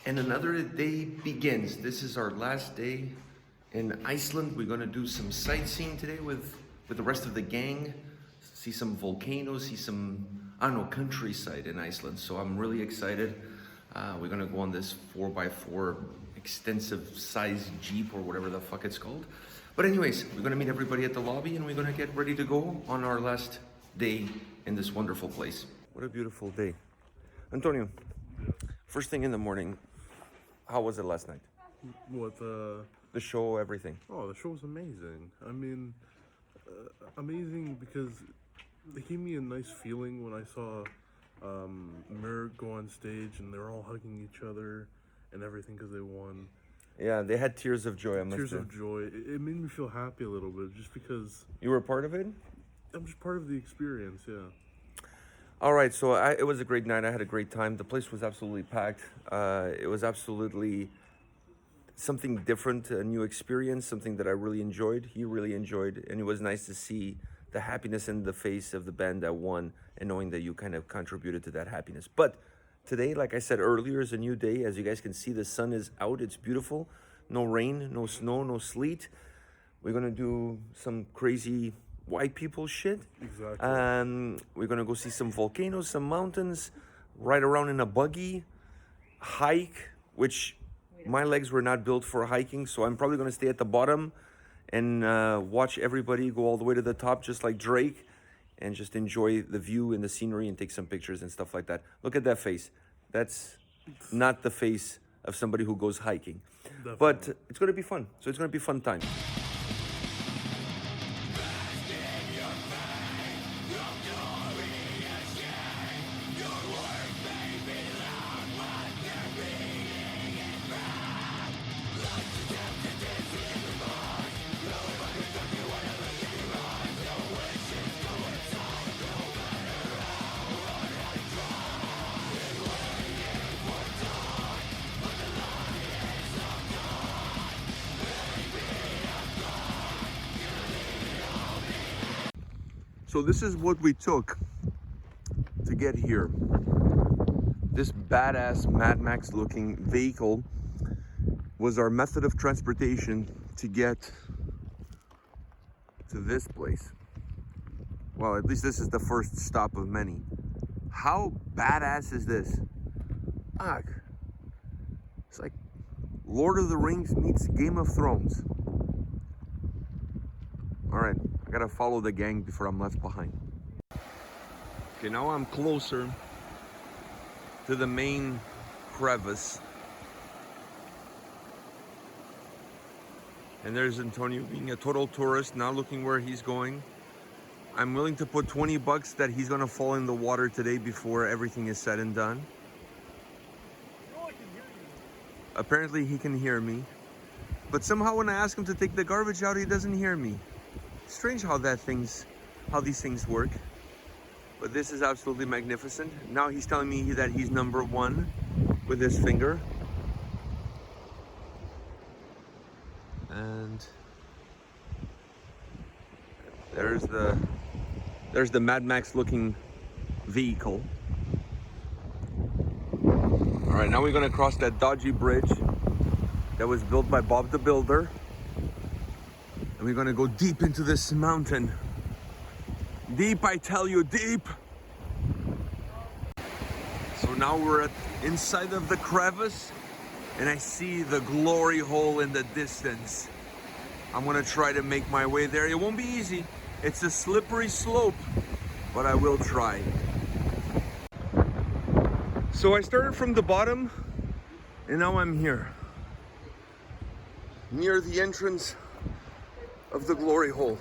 And another day begins. This is our last day in Iceland. We're gonna do some sightseeing today with the rest of the gang. See some volcanoes, see some, I don't know, countryside in Iceland. So I'm really excited. We're gonna go on this 4x4 extensive size Jeep or whatever the fuck it's called. But anyways, we're gonna meet everybody at the lobby and we're gonna get ready to go on our last day in this wonderful place. What a beautiful day. Antonio, first thing in the morning, how was it last night? What, the show, everything? Oh, the show was amazing. I mean, amazing because it gave me a nice feeling when I saw Mir go on stage and they were all hugging each other and everything because they won. Yeah, they had tears of joy. Tears of joy. It made me feel happy a little bit just because... You were a part of it? I'm just part of the experience, yeah. All right, so it was a great night. I had a great time. The place was absolutely packed. It was absolutely something different, a new experience, something that I really enjoyed. He really enjoyed, and it was nice to see the happiness in the face of the band that won and knowing that you kind of contributed to that happiness. But today, like I said earlier, is a new day. As you guys can see, the sun is out. It's beautiful. No rain, no snow, no sleet. We're going to do some crazy white people shit. Exactly. We're gonna go see some volcanoes, some mountains, ride around in a buggy, hike, which my legs were not built for hiking, so I'm probably gonna stay at the bottom and watch everybody go all the way to the top, just like Drake, and just enjoy the view and the scenery and take some pictures and stuff like that. Look at that face. That's not the face of somebody who goes hiking. Definitely. But it's gonna be fun. So it's gonna be a fun time. So this is what we took to get here. This badass Mad Max looking vehicle was our method of transportation to get to this place. Well, at least this is the first stop of many. How badass is this? It's like Lord of the Rings meets Game of Thrones. All right. I gotta follow the gang before I'm left behind. Okay, now I'm closer to the main crevice. And there's Antonio being a total tourist, not looking where he's going. I'm willing to put 20 bucks that he's gonna fall in the water today before everything is said and done. Apparently he can hear me. But somehow when I ask him to take the garbage out, he doesn't hear me. Strange how these things work. But this is absolutely magnificent. Now he's telling me that he's number one with his finger. And there's the Mad Max looking vehicle. All right, now we're gonna cross that dodgy bridge that was built by Bob the Builder. And we're gonna go deep into this mountain. Deep, I tell you, deep. So now we're inside of the crevice and I see the glory hole in the distance. I'm gonna try to make my way there. It won't be easy. It's a slippery slope, but I will try. So I started from the bottom and now I'm here. Near the entrance of the glory hole.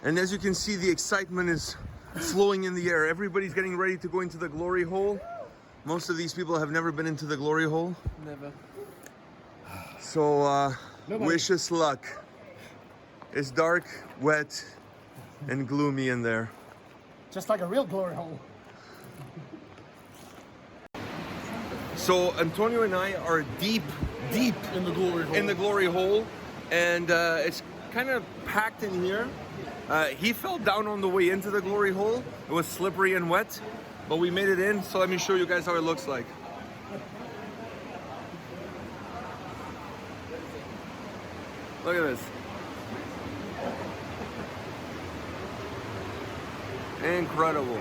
And as you can see, the excitement is flowing in the air. Everybody's getting ready to go into the glory hole. Most of these people have never been into the glory hole. Never. So wish us luck. It's dark, wet, and gloomy in there. Just like a real glory hole. So Antonio and I are deep In the glory hole. in the glory hole, and it's kind of packed in here. He fell down on the way into the glory hole. It was slippery and wet. But we made it in, so let me show you guys how it looks like. Look at this. Incredible.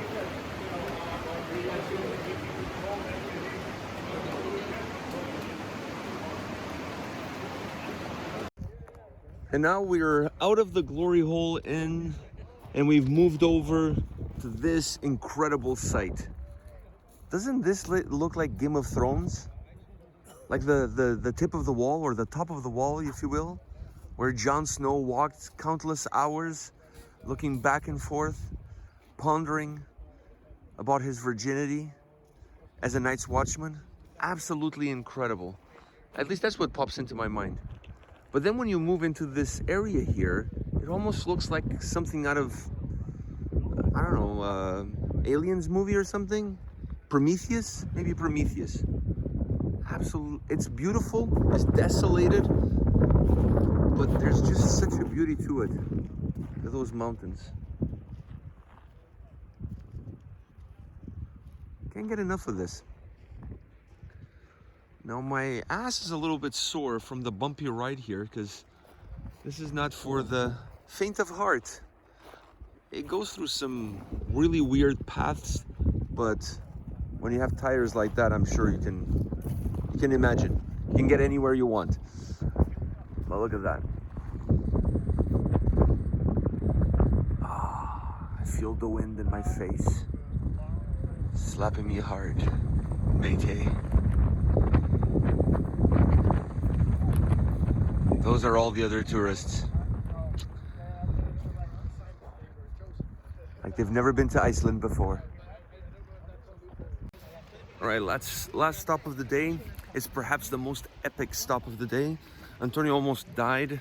And now we're out of the glory hole and we've moved over to this incredible site. Doesn't this look like Game of Thrones? Like the tip of the wall, or the top of the wall, if you will, where Jon Snow walked countless hours looking back and forth, pondering about his virginity as a night's watchman. Absolutely incredible. At least that's what pops into my mind. But then when you move into this area here, it almost looks like something out of, I don't know, Aliens movie or something? Prometheus? Maybe Prometheus. Absolutely, it's beautiful, it's desolated, but there's just such a beauty to it, to those mountains. Can't get enough of this. Now my ass is a little bit sore from the bumpy ride here, because this is not for the faint of heart. It goes through some really weird paths, but when you have tires like that, I'm sure you can imagine. You can get anywhere you want. But look at that. Ah, I feel the wind in my face, slapping me hard. Mayday. Those are all the other tourists. Like they've never been to Iceland before. All right, last stop of the day is perhaps the most epic stop of the day. Antonio almost died.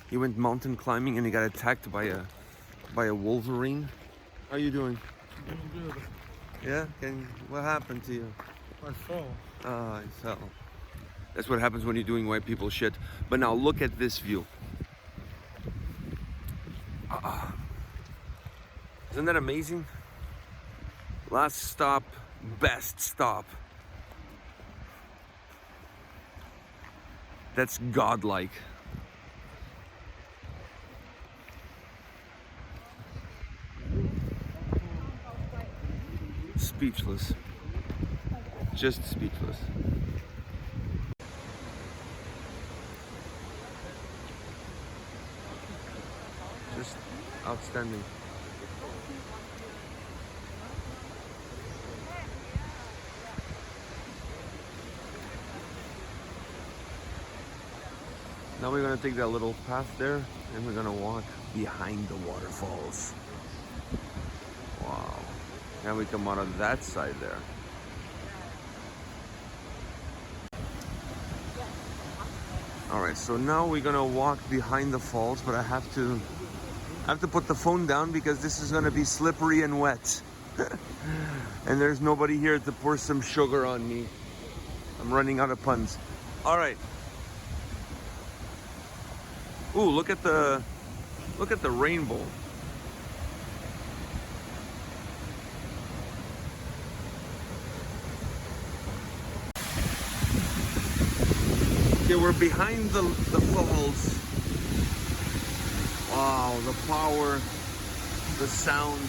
He went mountain climbing and he got attacked by a wolverine. How you doing? Doing good. Yeah? What happened to you? I fell. Ah, I fell. That's what happens when you're doing white people shit. But now look at this view. Isn't that amazing? Last stop, best stop. That's godlike. Speechless. Just speechless. Just outstanding. Now we're gonna take that little path there and we're gonna walk behind the waterfalls. Wow. Now we come out on that side there. Alright, so now we're gonna walk behind the falls, but I have to put the phone down because this is gonna be slippery and wet. And there's nobody here to pour some sugar on me. I'm running out of puns. Alright. Ooh, look at the rainbow. Okay, we're behind the falls. Wow, the power, the sound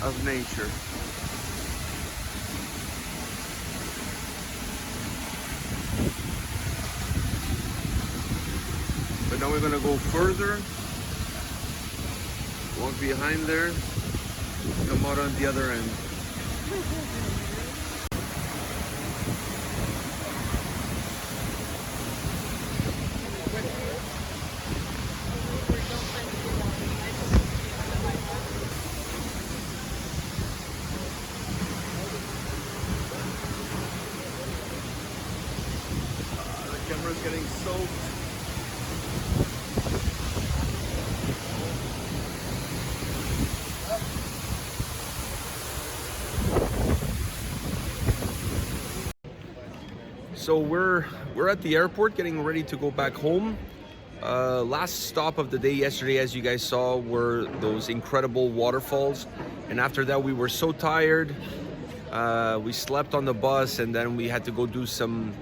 of nature. But now we're gonna go further, walk behind there, come out on the other end. The camera's getting soaked. So we're at the airport getting ready to go back home. Last stop of the day yesterday, as you guys saw, were those incredible waterfalls. And after that, we were so tired. We slept on the bus, and then we had to go do some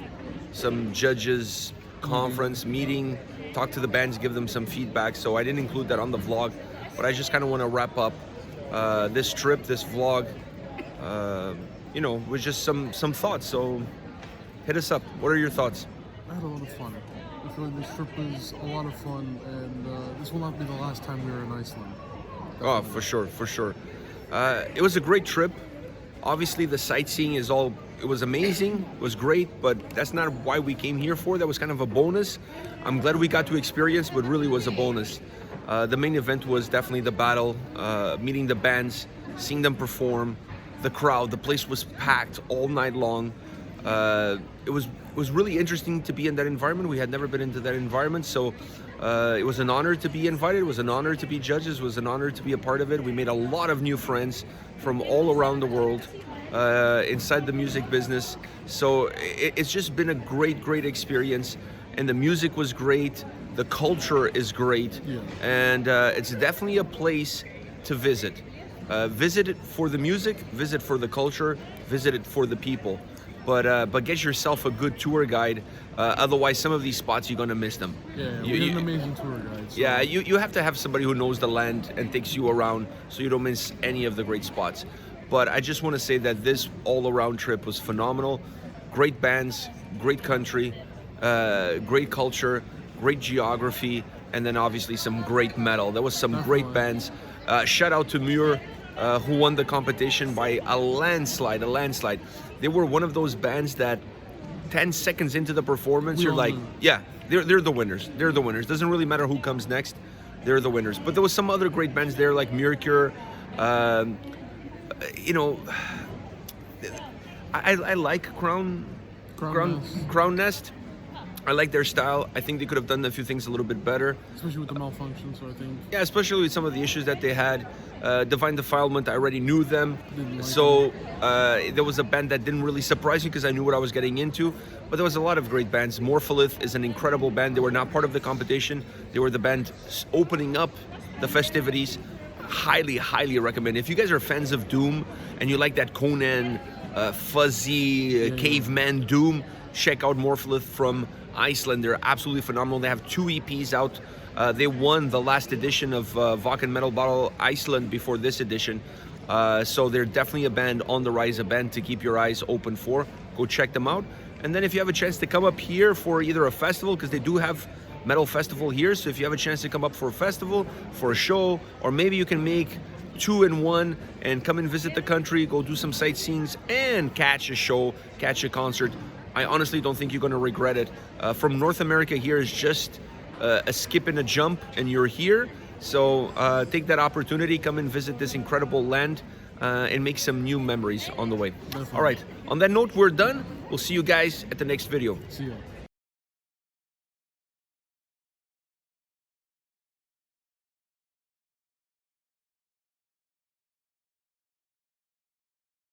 judges conference meeting, talk to the bands, give them some feedback. So I didn't include that on the vlog, but I just kind of want to wrap up this trip, this vlog, you know, with just some thoughts. So hit us up. What are your thoughts? I had a lot of fun. I feel like this trip was a lot of fun, and this will not be the last time we were in Iceland. Oh, for sure, for sure. It was a great trip. Obviously, the sightseeing it was amazing, it was great, but that's not why we came here for. That was kind of a bonus. I'm glad we got to experience, but really was a bonus. The main event was definitely the battle, meeting the bands, seeing them perform, the crowd. The place was packed all night long. It was really interesting to be in that environment. We had never been into that environment, so it was an honor to be invited. It was an honor to be judges. It was an honor to be a part of it. We made a lot of new friends from all around the world inside the music business. So it's just been a great experience, and the music was great. The culture is great, and it's definitely a place to visit. Visit it for the music, visit for the culture, visit it for the people. But get yourself a good tour guide. Otherwise, some of these spots you're gonna miss them. Yeah, we had an amazing tour guide. So. Yeah, you have to have somebody who knows the land and takes you around, so you don't miss any of the great spots. But I just want to say that this all-around trip was phenomenal. Great bands, great country, great culture, great geography, and then obviously some great metal. There was some great bands. Shout out to Muir, who won the competition by a landslide. They were one of those bands that 10 seconds into the performance, you're like, yeah, they're the winners. They're the winners. Doesn't really matter who comes next. They're the winners. But there was some other great bands there, like Mercure. You know, I like Crown Nest. I like their style. I think they could have done a few things a little bit better. Especially with the malfunctions, so I think. Yeah, especially with some of the issues that they had. Divine Defilement, I already knew them. So there was a band that didn't really surprise me because I knew what I was getting into. But there was a lot of great bands. Morpholith is an incredible band. They were not part of the competition. They were the band opening up the festivities. Highly recommend. If you guys are fans of Doom and you like that Conan, fuzzy, caveman Doom, check out Morpholith from Iceland. They're absolutely phenomenal. They have 2 EPs out. They won the last edition of Wacken Metal Battle Iceland before this edition. So they're definitely a band on the rise, a band to keep your eyes open for. Go check them out. And then if you have a chance to come up here for either a festival, because they do have metal festival here, so if you have a chance to come up for a festival, for a show, or maybe you can make 2 in 1 and come and visit the country, go do some sightseeing and catch a show, catch a concert. I honestly don't think you're going to regret it. From North America here is just a skip and a jump, and you're here. So take that opportunity, come and visit this incredible land and make some new memories on the way. Definitely. All right, on that note, we're done. We'll see you guys at the next video. See ya.